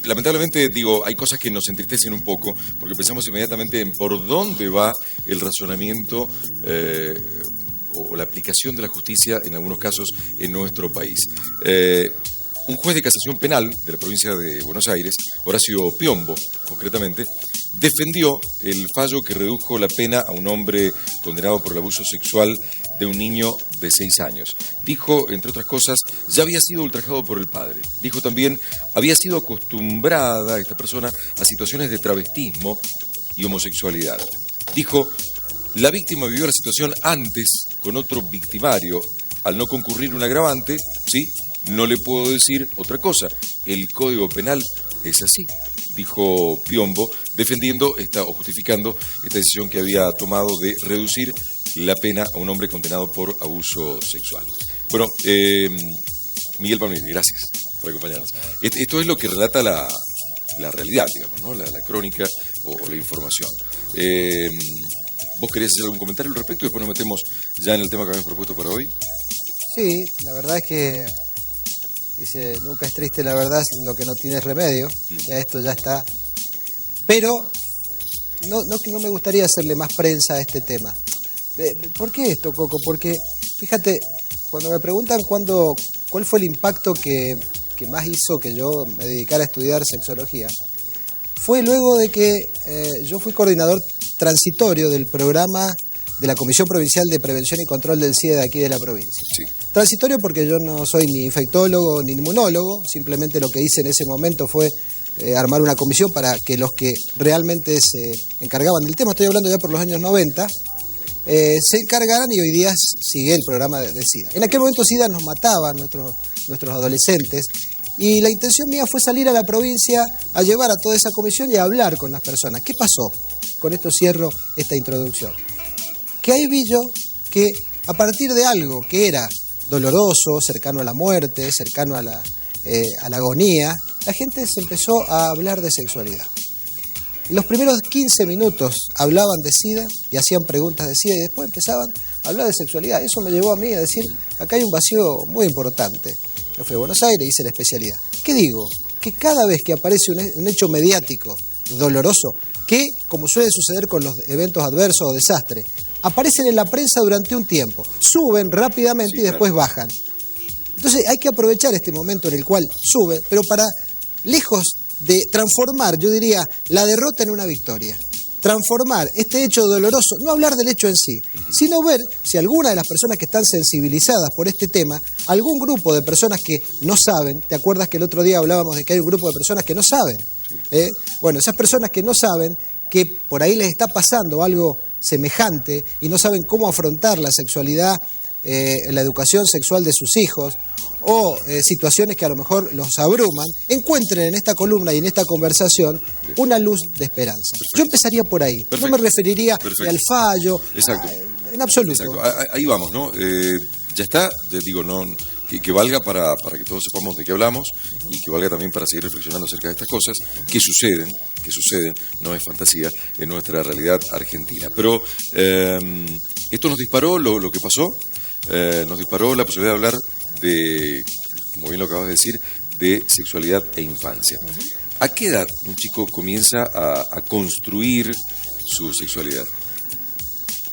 Lamentablemente, digo, hay cosas que nos entristecen un poco, porque pensamos inmediatamente en por dónde va el razonamiento o la aplicación de la justicia, en algunos casos, en nuestro país. Un juez de casación penal de la provincia de Buenos Aires, Horacio Piombo, concretamente, defendió el fallo que redujo la pena a un hombre condenado por el abuso sexual de un niño de 6 años. Dijo, entre otras cosas, ya había sido ultrajado por el padre. Dijo también, había sido acostumbrada esta persona a situaciones de travestismo y homosexualidad. Dijo, la víctima vivió la situación antes con otro victimario. Al no concurrir un agravante, ¿sí?, no le puedo decir otra cosa. El Código Penal es así, dijo Piombo, defendiendo o justificando esta decisión que había tomado de reducir la pena a un hombre condenado por abuso sexual. Bueno, Miguel Palmini, gracias por acompañarnos. Esto es lo que relata la realidad, digamos, ¿no? La crónica o la información. ¿Vos querés hacer algún comentario al respecto y después nos metemos ya en el tema que habíamos propuesto para hoy? Sí, la verdad es que dice, nunca es triste la verdad, lo que no tiene remedio, ya esto ya está. Pero no me gustaría hacerle más prensa a este tema. ¿Por qué esto, Coco? Porque, fíjate, cuando me preguntan cuál fue el impacto que más hizo que yo me dedicara a estudiar sexología, fue luego de que yo fui coordinador transitorio del programa de la Comisión Provincial de Prevención y Control del SIDA de aquí de la provincia. Sí. Transitorio porque yo no soy ni infectólogo ni inmunólogo, simplemente lo que hice en ese momento fue armar una comisión para que los que realmente se encargaban del tema, estoy hablando ya por los años 90, se encargaran, y hoy día sigue el programa de SIDA. En aquel momento SIDA nos mataba a nuestros adolescentes, y la intención mía fue salir a la provincia a llevar a toda esa comisión y a hablar con las personas. ¿Qué pasó? Con esto cierro esta introducción. Que ahí vi yo que a partir de algo que era doloroso, cercano a la muerte, cercano a la agonía, la gente se empezó a hablar de sexualidad. Los primeros 15 minutos hablaban de SIDA y hacían preguntas de SIDA y después empezaban a hablar de sexualidad. Eso me llevó a mí a decir, acá hay un vacío muy importante. Yo fui a Buenos Aires y hice la especialidad. ¿Qué digo? Que cada vez que aparece un hecho mediático doloroso, que, como suele suceder con los eventos adversos o desastres, aparecen en la prensa durante un tiempo, suben rápidamente y después bajan. Entonces hay que aprovechar este momento en el cual sube, pero para, lejos de transformar, yo diría, la derrota en una victoria, transformar este hecho doloroso, no hablar del hecho en sí, sino ver si alguna de las personas que están sensibilizadas por este tema, algún grupo de personas que no saben, ¿te acuerdas que el otro día hablábamos de que hay un grupo de personas que no saben? Bueno, esas personas que no saben, que por ahí les está pasando algo semejante y no saben cómo afrontar la sexualidad, la educación sexual de sus hijos, o situaciones que a lo mejor los abruman, encuentren en esta columna y en esta conversación una luz de esperanza. Perfecto. Yo empezaría por ahí. Perfecto. No me referiría al fallo, en absoluto. Exacto. Ahí vamos, ¿no? Ya está, digo, no, que valga para que todos sepamos de qué hablamos y que valga también para seguir reflexionando acerca de estas cosas que suceden, no es fantasía, en nuestra realidad argentina. Pero esto nos disparó lo que pasó, nos disparó la posibilidad de hablar de, como bien lo acabas de decir, de sexualidad e infancia. ¿A qué edad un chico comienza a construir su sexualidad?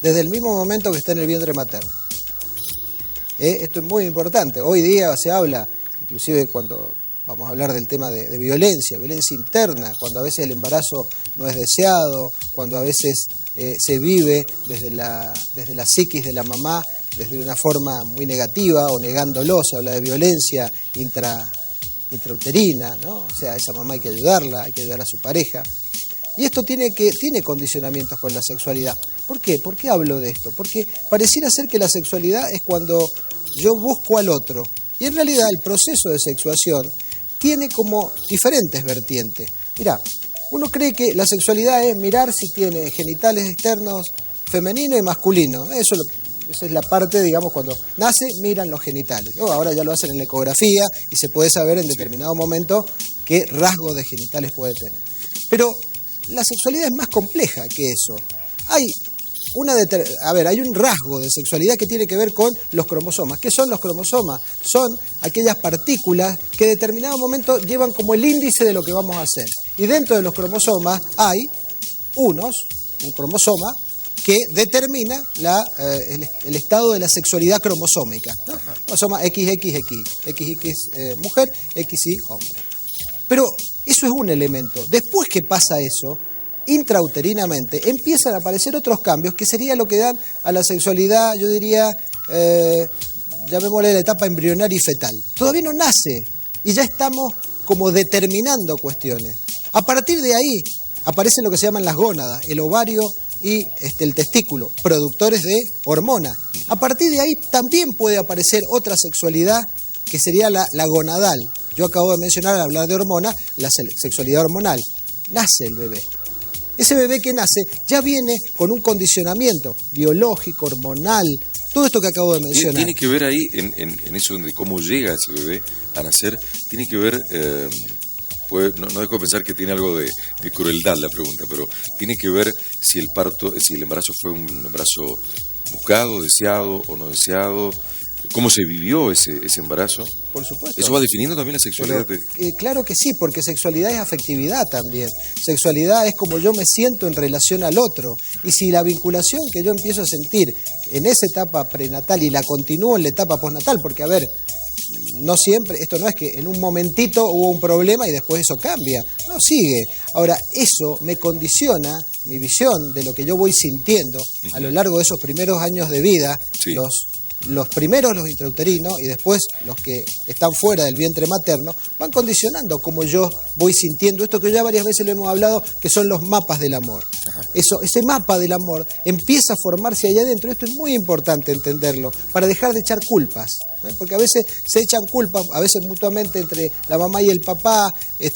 Desde el mismo momento que está en el vientre materno. Esto es muy importante. Hoy día se habla, inclusive cuando vamos a hablar del tema de violencia interna, cuando a veces el embarazo no es deseado, cuando a veces se vive desde la psiquis de la mamá, desde una forma muy negativa o negándolo, se habla de violencia intrauterina, ¿no? O sea, a esa mamá hay que ayudarla, hay que ayudar a su pareja. Y esto tiene condicionamientos con la sexualidad. ¿Por qué? ¿Por qué hablo de esto? Porque pareciera ser que la sexualidad es cuando yo busco al otro. Y en realidad el proceso de sexuación tiene como diferentes vertientes. Mirá, uno cree que la sexualidad es mirar si tiene genitales externos femenino y masculino. Esa es la parte, digamos, cuando nace, miran los genitales. Ahora ya lo hacen en la ecografía y se puede saber en determinado momento qué rasgo de genitales puede tener. Pero la sexualidad es más compleja que eso. Hay hay un rasgo de sexualidad que tiene que ver con los cromosomas. ¿Qué son los cromosomas? Son aquellas partículas que en determinado momento llevan como el índice de lo que vamos a hacer. Y dentro de los cromosomas hay un cromosoma que determina el estado de la sexualidad cromosómica, ¿no? Cromosoma XX, mujer, XY hombre. Pero eso es un elemento. Después que pasa eso, intrauterinamente empiezan a aparecer otros cambios que sería lo que dan a la sexualidad, yo diría, llamémosle la etapa embrionaria y fetal. Todavía no nace y ya estamos como determinando cuestiones. A partir de ahí aparecen lo que se llaman las gónadas, el ovario y el testículo, productores de hormonas. A partir de ahí también puede aparecer otra sexualidad que sería la gonadal. Yo acabo de mencionar, al hablar de hormonas, la sexualidad hormonal. Nace el bebé. Ese bebé que nace ya viene con un condicionamiento biológico, hormonal, todo esto que acabo de mencionar. Tiene que ver ahí, en eso de cómo llega ese bebé a nacer, tiene que ver, no dejo de pensar que tiene algo de crueldad la pregunta, pero tiene que ver si el embarazo fue un embarazo buscado, deseado o no deseado. ¿Cómo se vivió ese embarazo? Por supuesto. ¿Eso va definiendo también la sexualidad? Pero, claro que sí, porque sexualidad es afectividad también. Sexualidad es como yo me siento en relación al otro. Y si la vinculación que yo empiezo a sentir en esa etapa prenatal y la continúo en la etapa postnatal, porque a ver, no siempre, esto no es que en un momentito hubo un problema y después eso cambia. No, sigue. Ahora, eso me condiciona mi visión de lo que yo voy sintiendo a lo largo de esos primeros años de vida, sí. Los primeros, los intrauterinos, y después los que están fuera del vientre materno, van condicionando como yo voy sintiendo esto que ya varias veces lo hemos hablado, que son los mapas del amor. Ese mapa del amor empieza a formarse allá adentro. Esto es muy importante entenderlo, para dejar de echar culpas, ¿no? Porque a veces se echan culpas, a veces mutuamente entre la mamá y el papá,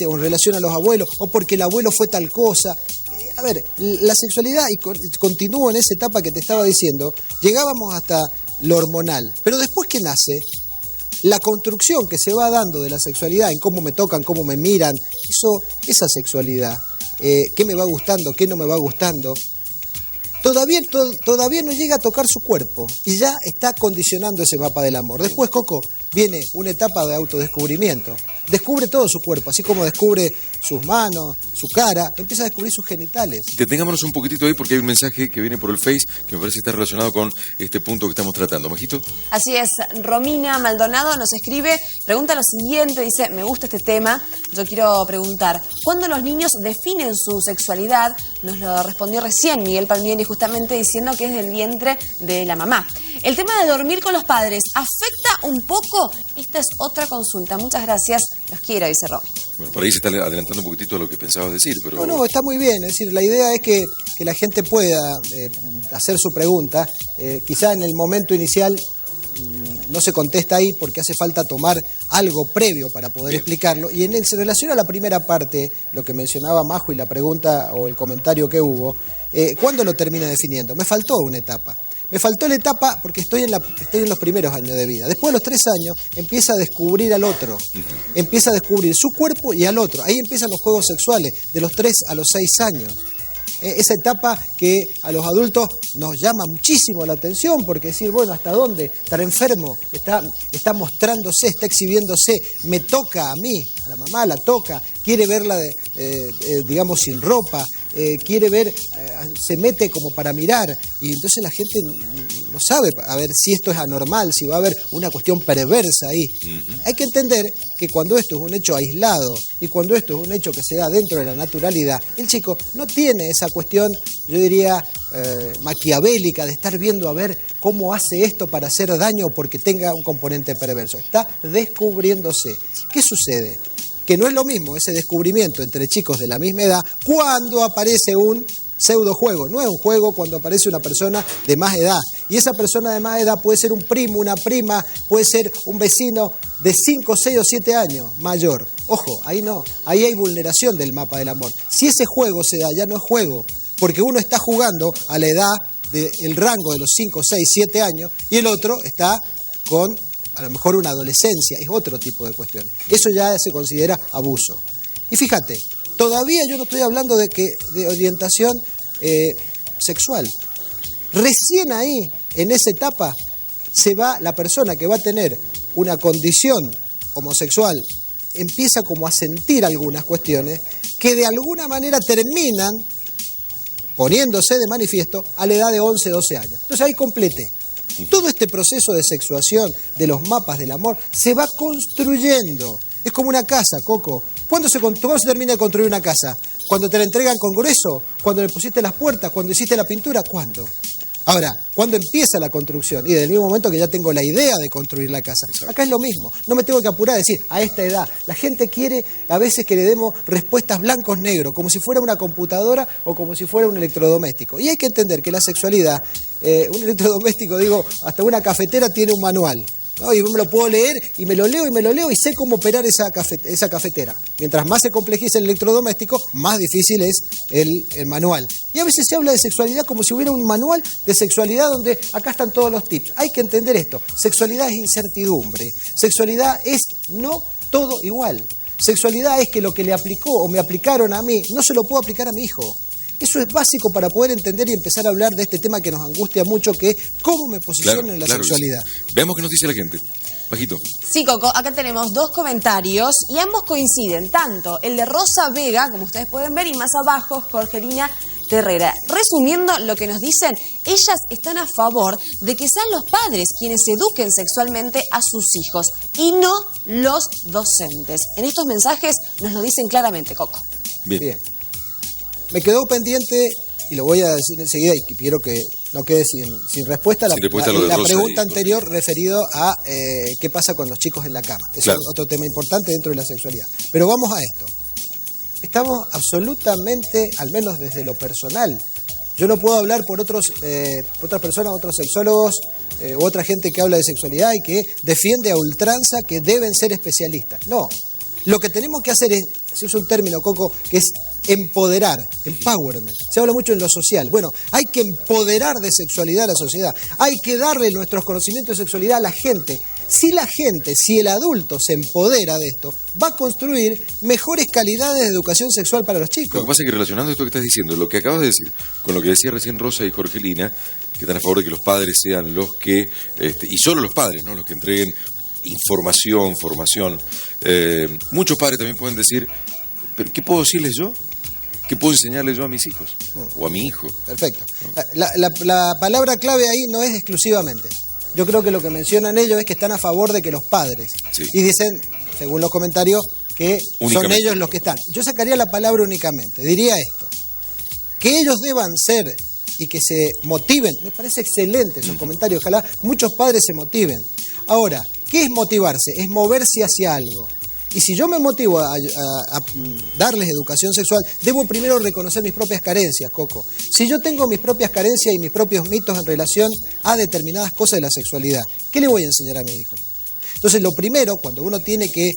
o en relación a los abuelos, o porque el abuelo fue tal cosa. A ver, la sexualidad, y continúo en esa etapa que te estaba diciendo, llegábamos hasta lo hormonal, pero después que nace, la construcción que se va dando de la sexualidad, en cómo me tocan, cómo me miran, esa sexualidad, qué me va gustando, qué no me va gustando, todavía no llega a tocar su cuerpo y ya está condicionando ese mapa del amor. Después, Coco, viene una etapa de autodescubrimiento. Descubre todo su cuerpo, así como descubre sus manos, su cara, empieza a descubrir sus genitales. Detengámonos un poquitito ahí porque hay un mensaje que viene por el Face que me parece que está relacionado con este punto que estamos tratando. Majito. Así es, Romina Maldonado nos escribe, pregunta lo siguiente, dice, me gusta este tema, yo quiero preguntar, ¿cuándo los niños definen su sexualidad? Nos lo respondió recién Miguel Palmieri justamente diciendo que es del vientre de la mamá. El tema de dormir con los padres, ¿afecta un poco? Esta es otra consulta. Muchas gracias. Los quiero, dice Romy. Bueno, por ahí se está adelantando un poquitito a lo que pensabas decir, pero... No, está muy bien. Es decir, la idea es que la gente pueda hacer su pregunta. Quizá en el momento inicial no se contesta ahí porque hace falta tomar algo previo para poder explicarlo. Y en relación a la primera parte, lo que mencionaba Majo y la pregunta o el comentario que hubo, ¿cuándo lo termina definiendo? Me faltó una etapa. Me faltó la etapa porque estoy en los primeros años de vida. Después de los 3 años empieza a descubrir al otro. Empieza a descubrir su cuerpo y al otro. Ahí empiezan los juegos sexuales, de los 3 a los 6 años. Esa etapa que a los adultos nos llama muchísimo la atención, porque decir, bueno, ¿hasta dónde? Estar enfermo, está mostrándose, está exhibiéndose, me toca a mí, a la mamá la toca, quiere verla, digamos, sin ropa, quiere ver, se mete como para mirar, y entonces la gente no sabe a ver si esto es anormal, si va a haber una cuestión perversa ahí. Hay que entender que cuando esto es un hecho aislado y cuando esto es un hecho que se da dentro de la naturalidad, el chico no tiene esa cuestión, yo diría, maquiavélica de estar viendo a ver cómo hace esto para hacer daño porque tenga un componente perverso. Está descubriéndose. ¿Qué sucede? Que no es lo mismo ese descubrimiento entre chicos de la misma edad cuando aparece un pseudojuego. No es un juego cuando aparece una persona de más edad. Y esa persona de más edad puede ser un primo, una prima, puede ser un vecino de 5, 6 o 7 años mayor. Ojo, ahí no. Ahí hay vulneración del mapa del amor. Si ese juego se da, ya no es juego. Porque uno está jugando a la edad del rango de los 5, 6, 7 años y el otro está con a lo mejor una adolescencia. Es otro tipo de cuestiones. Eso ya se considera abuso. Y fíjate, todavía yo no estoy hablando de orientación sexual. Recién ahí, en esa etapa, se va la persona que va a tener una condición homosexual, empieza como a sentir algunas cuestiones que de alguna manera terminan poniéndose de manifiesto a la edad de 11, 12 años. Entonces ahí completé. Todo este proceso de sexuación, de los mapas del amor, se va construyendo. Es como una casa, Coco. ¿Cuándo se termina de construir una casa? ¿Cuando te la entregan con grueso? ¿Cuando le pusiste las puertas? ¿Cuando hiciste la pintura? ¿Cuándo? Ahora, ¿cuándo empieza la construcción? Y desde el mismo momento que ya tengo la idea de construir la casa. Acá es lo mismo. No me tengo que apurar a decir, a esta edad. La gente quiere a veces que le demos respuestas blancos-negros, como si fuera una computadora o como si fuera un electrodoméstico. Y hay que entender que la sexualidad, un electrodoméstico, digo, hasta una cafetera tiene un manual, ¿no? Y yo me lo puedo leer y me lo leo y sé cómo operar esa cafetera. Mientras más se complejiza el electrodoméstico, más difícil es el manual. Y a veces se habla de sexualidad como si hubiera un manual de sexualidad donde acá están todos los tips. Hay que entender esto. Sexualidad es incertidumbre. Sexualidad es no todo igual. Sexualidad es que lo que le aplicó o me aplicaron a mí, no se lo puedo aplicar a mi hijo. Eso es básico para poder entender y empezar a hablar de este tema que nos angustia mucho, que es cómo me posiciono en la sexualidad. Veamos qué nos dice la gente. Bajito. Sí, Coco, acá tenemos 2 comentarios y ambos coinciden, tanto el de Rosa Vega, como ustedes pueden ver, y más abajo, Jorgelina Terrera. Resumiendo lo que nos dicen, ellas están a favor de que sean los padres quienes eduquen sexualmente a sus hijos y no los docentes. En estos mensajes nos lo dicen claramente, Coco. Bien. Me quedó pendiente, y lo voy a decir enseguida, y quiero que no quede sin respuesta, la pregunta anterior referido a qué pasa con los chicos en la cama. Eso es otro tema importante dentro de la sexualidad. Pero vamos a esto. Estamos absolutamente, al menos desde lo personal, yo no puedo hablar por otras personas, otros sexólogos u otra gente que habla de sexualidad y que defiende a ultranza que deben ser especialistas. No. Lo que tenemos que hacer es, se usa un término, Coco, que es empoderar, empowerment. Se habla mucho en lo social. Bueno, hay que empoderar de sexualidad a la sociedad. Hay que darle nuestros conocimientos de sexualidad a la gente. Si el adulto se empodera de esto, va a construir mejores calidades de educación sexual para los chicos. Lo que pasa es que relacionando esto que estás diciendo, lo que acabas de decir, con lo que decía recién Rosa y Jorgelina, que están a favor de que los padres sean los que, y solo los padres, ¿no?, los que entreguen información, formación. Muchos padres también pueden decir, ¿pero qué puedo decirles yo? ¿Qué puedo enseñarles yo a mis hijos? O a mi hijo. Perfecto. La palabra clave ahí no es exclusivamente. Yo creo que lo que mencionan ellos es que están a favor de que los padres. Sí. Y dicen, según los comentarios, que son ellos los que están. Yo sacaría la palabra únicamente. Diría esto. Que ellos deban ser y que se motiven. Me parece excelente esos comentarios. Ojalá muchos padres se motiven. Ahora, ¿qué es motivarse? Es moverse hacia algo. Y si yo me motivo a darles educación sexual, debo primero reconocer mis propias carencias, Coco. Si yo tengo mis propias carencias y mis propios mitos en relación a determinadas cosas de la sexualidad, ¿qué le voy a enseñar a mi hijo? Entonces, lo primero, cuando uno tiene que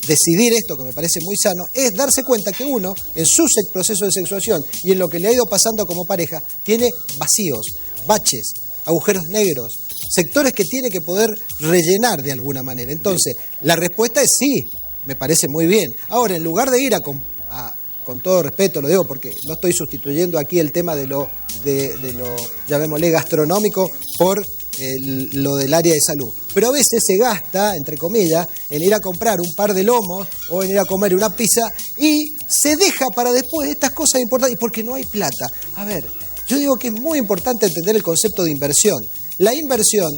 decidir esto, que me parece muy sano, es darse cuenta que uno, en su proceso de sexuación y en lo que le ha ido pasando como pareja, tiene vacíos, baches, agujeros negros, sectores que tiene que poder rellenar de alguna manera. Entonces, la respuesta es sí, me parece muy bien. Ahora, en lugar de ir con todo respeto, lo digo porque no estoy sustituyendo aquí el tema de lo llamémosle, gastronómico por lo del área de salud. Pero a veces se gasta, entre comillas, en ir a comprar un par de lomos o en ir a comer una pizza y se deja para después estas cosas importantes porque no hay plata. A ver, yo digo que es muy importante entender el concepto de inversión. La inversión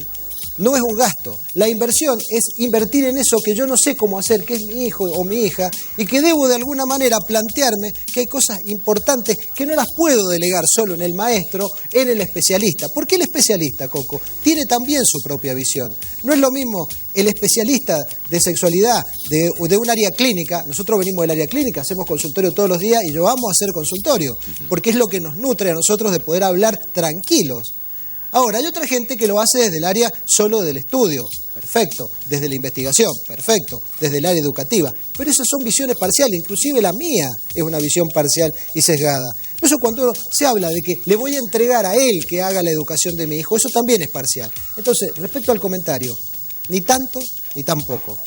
no es un gasto. La inversión es invertir en eso que yo no sé cómo hacer, que es mi hijo o mi hija, y que debo de alguna manera plantearme que hay cosas importantes que no las puedo delegar solo en el maestro, en el especialista. Porque el especialista, Coco, tiene también su propia visión. No es lo mismo el especialista de sexualidad de un área clínica. Nosotros venimos del área clínica, hacemos consultorio todos los días y yo amo hacer consultorio, porque es lo que nos nutre a nosotros de poder hablar tranquilos. Ahora, hay otra gente que lo hace desde el área solo del estudio, perfecto, desde la investigación, perfecto, desde el área educativa, pero esas son visiones parciales, inclusive la mía es una visión parcial y sesgada. Por eso cuando se habla de que le voy a entregar a él que haga la educación de mi hijo, eso también es parcial. Entonces, respecto al comentario, ni tanto ni tampoco.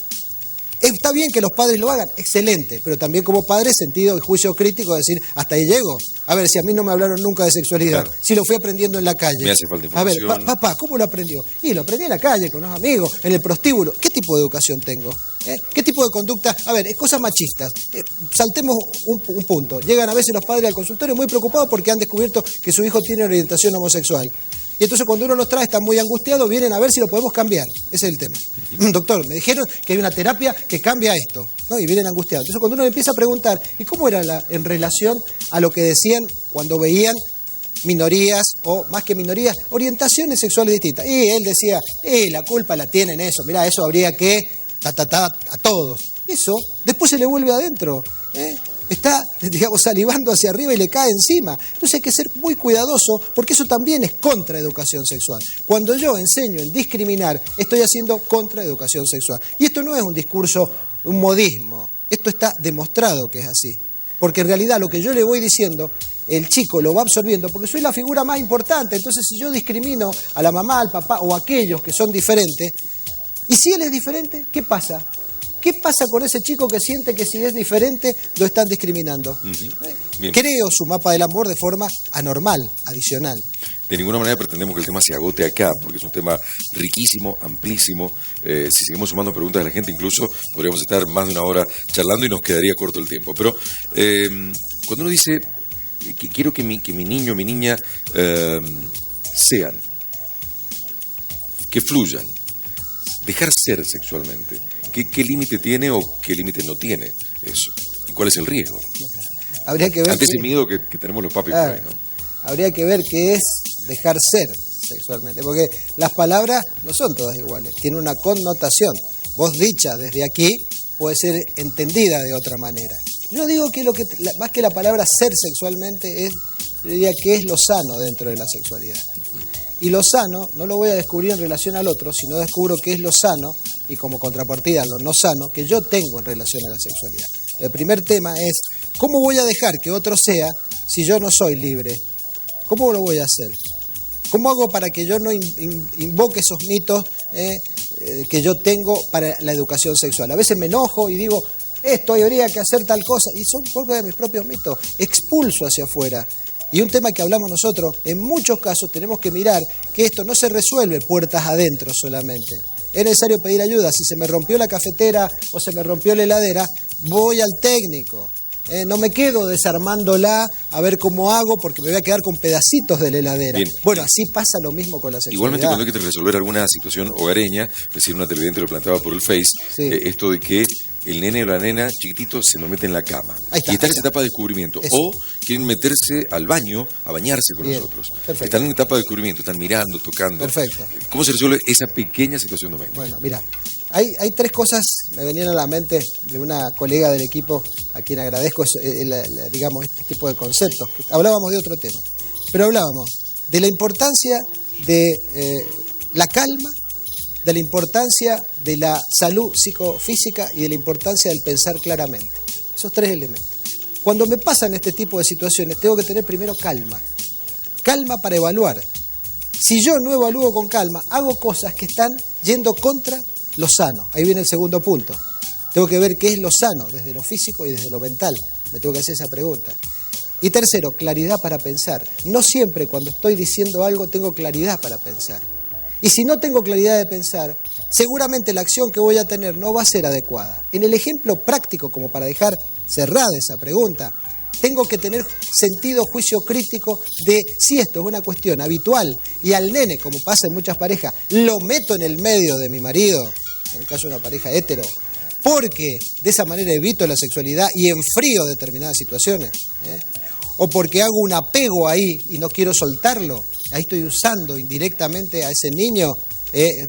Está bien que los padres lo hagan, excelente, pero también como padre sentido y juicio crítico de decir, hasta ahí llego. A ver, si a mí no me hablaron nunca de sexualidad, claro, si lo fui aprendiendo en la calle. me hace falta A ver, información. papá, ¿cómo lo aprendió? Y lo aprendí en la calle, con los amigos, en el prostíbulo. ¿Qué tipo de educación tengo? ¿Qué tipo de conducta? A ver, cosas machistas. Saltemos un punto. Llegan a veces los padres al consultorio muy preocupados porque han descubierto que su hijo tiene orientación homosexual. Y entonces cuando uno los trae, están muy angustiados, vienen a ver si lo podemos cambiar. Ese es el tema. Doctor, me dijeron que hay una terapia que cambia esto, ¿no? Y vienen angustiados. Entonces cuando uno le empieza a preguntar, ¿y cómo era en relación a lo que decían cuando veían minorías, o más que minorías, orientaciones sexuales distintas? Y él decía, la culpa la tienen eso, mirá, eso habría que a todos. Eso después se le vuelve adentro, está, digamos, salivando hacia arriba y le cae encima. Entonces hay que ser muy cuidadoso porque eso también es contraeducación sexual. Cuando yo enseño en discriminar, estoy haciendo contraeducación sexual. Y esto no es un discurso, un modismo. Esto está demostrado que es así. Porque en realidad lo que yo le voy diciendo, el chico lo va absorbiendo porque soy la figura más importante. Entonces si yo discrimino a la mamá, al papá o a aquellos que son diferentes, y si él es diferente, ¿qué pasa? ¿Qué pasa con ese chico que siente que si es diferente lo están discriminando? Creo su mapa del amor de forma anormal, adicional. De ninguna manera pretendemos que el tema se agote acá, porque es un tema riquísimo, amplísimo. Si seguimos sumando preguntas de la gente, incluso podríamos estar más de una hora charlando y nos quedaría corto el tiempo. Pero cuando uno dice, quiero que mi niño, mi niña sean, que fluyan, dejar ser sexualmente, ¿qué límite tiene o qué límite no tiene eso? ¿Y cuál es el riesgo? Habría que ver ante ese miedo que tenemos los papis, claro, por ahí, ¿no? Habría que ver qué es dejar ser sexualmente, porque las palabras no son todas iguales, tienen una connotación. Vos dicha desde aquí puede ser entendida de otra manera. Yo digo que más que la palabra ser sexualmente yo diría que es lo sano dentro de la sexualidad. Y lo sano no lo voy a descubrir en relación al otro, sino descubro qué es lo sano y como contrapartida lo no sano que yo tengo en relación a la sexualidad. El primer tema es, ¿cómo voy a dejar que otro sea si yo no soy libre? ¿Cómo lo voy a hacer? ¿Cómo hago para que yo no invoque esos mitos que yo tengo para la educación sexual? A veces me enojo y digo, esto habría que hacer tal cosa, y son propios de mis propios mitos, expulso hacia afuera. Y un tema que hablamos nosotros, en muchos casos tenemos que mirar que esto no se resuelve puertas adentro solamente. Es necesario pedir ayuda. Si se me rompió la cafetera o se me rompió la heladera, voy al técnico. No me quedo desarmándola a ver cómo hago porque me voy a quedar con pedacitos de la heladera. Bien. Bueno, así pasa lo mismo con la sexualidad. Igualmente cuando hay que resolver alguna situación hogareña, recién una televidente lo planteaba por el Face, Sí. Esto de que el nene o la nena chiquitito se me mete en la cama. Ahí está, y está en ahí esa está. etapa de descubrimiento. Eso. O quieren meterse al baño a bañarse con Bien, nosotros. perfecto. Están en etapa de descubrimiento, están mirando, tocando. Perfecto. ¿Cómo se resuelve esa pequeña situación doméstica? Bueno, mira, hay tres cosas que me venían a la mente de una colega del equipo a quien agradezco digamos, este tipo de conceptos. Hablábamos de otro tema, pero hablábamos de la importancia de la calma, de la importancia de la salud psicofísica y de la importancia del pensar claramente. Esos tres elementos. Cuando me pasan este tipo de situaciones, tengo que tener primero calma. Calma para evaluar. Si yo no evalúo con calma, hago cosas que están yendo contra lo sano. Ahí viene el segundo punto. Tengo que ver qué es lo sano, desde lo físico y desde lo mental. Me tengo que hacer esa pregunta. Y tercero, claridad para pensar. No siempre cuando estoy diciendo algo tengo claridad para pensar. Y si no tengo claridad de pensar, seguramente la acción que voy a tener no va a ser adecuada. En el ejemplo práctico, como para dejar cerrada esa pregunta, tengo que tener sentido, juicio crítico de si esto es una cuestión habitual y al nene, como pasa en muchas parejas, lo meto en el medio de mi marido, en el caso de una pareja hetero, porque de esa manera evito la sexualidad y enfrío determinadas situaciones, o porque hago un apego ahí y no quiero soltarlo, ahí estoy usando indirectamente a ese niño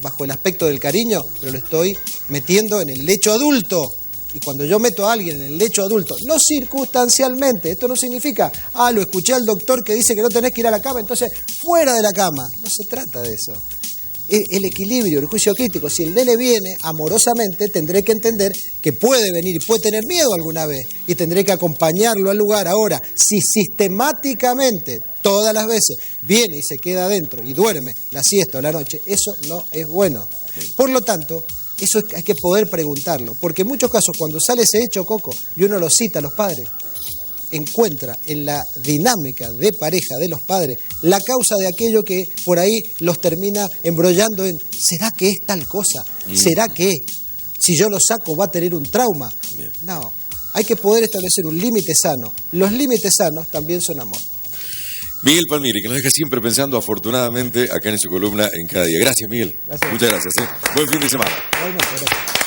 bajo el aspecto del cariño, pero lo estoy metiendo en el lecho adulto. Y cuando yo meto a alguien en el lecho adulto, no circunstancialmente, esto no significa, lo escuché al doctor que dice que no tenés que ir a la cama, entonces fuera de la cama. No se trata de eso. El equilibrio, el juicio crítico. Si el nene viene amorosamente, tendré que entender que puede venir y puede tener miedo alguna vez y tendré que acompañarlo al lugar. Ahora, si sistemáticamente, todas las veces, viene y se queda adentro y duerme la siesta o la noche, eso no es bueno. Por lo tanto, Eso hay que poder preguntarlo, porque en muchos casos cuando sale ese hecho, Coco, y uno lo cita a los padres, encuentra en la dinámica de pareja de los padres la causa de aquello que por ahí los termina embrollando en ¿será que es tal cosa? ¿Será que si yo lo saco va a tener un trauma? Bien. No, hay que poder establecer un límite sano. Los límites sanos también son amor. Miguel Palmieri, que nos deja siempre pensando, afortunadamente, acá en su columna En Cada Día. Gracias, Miguel. Gracias. Muchas gracias. Buen fin de semana. Bueno, gracias.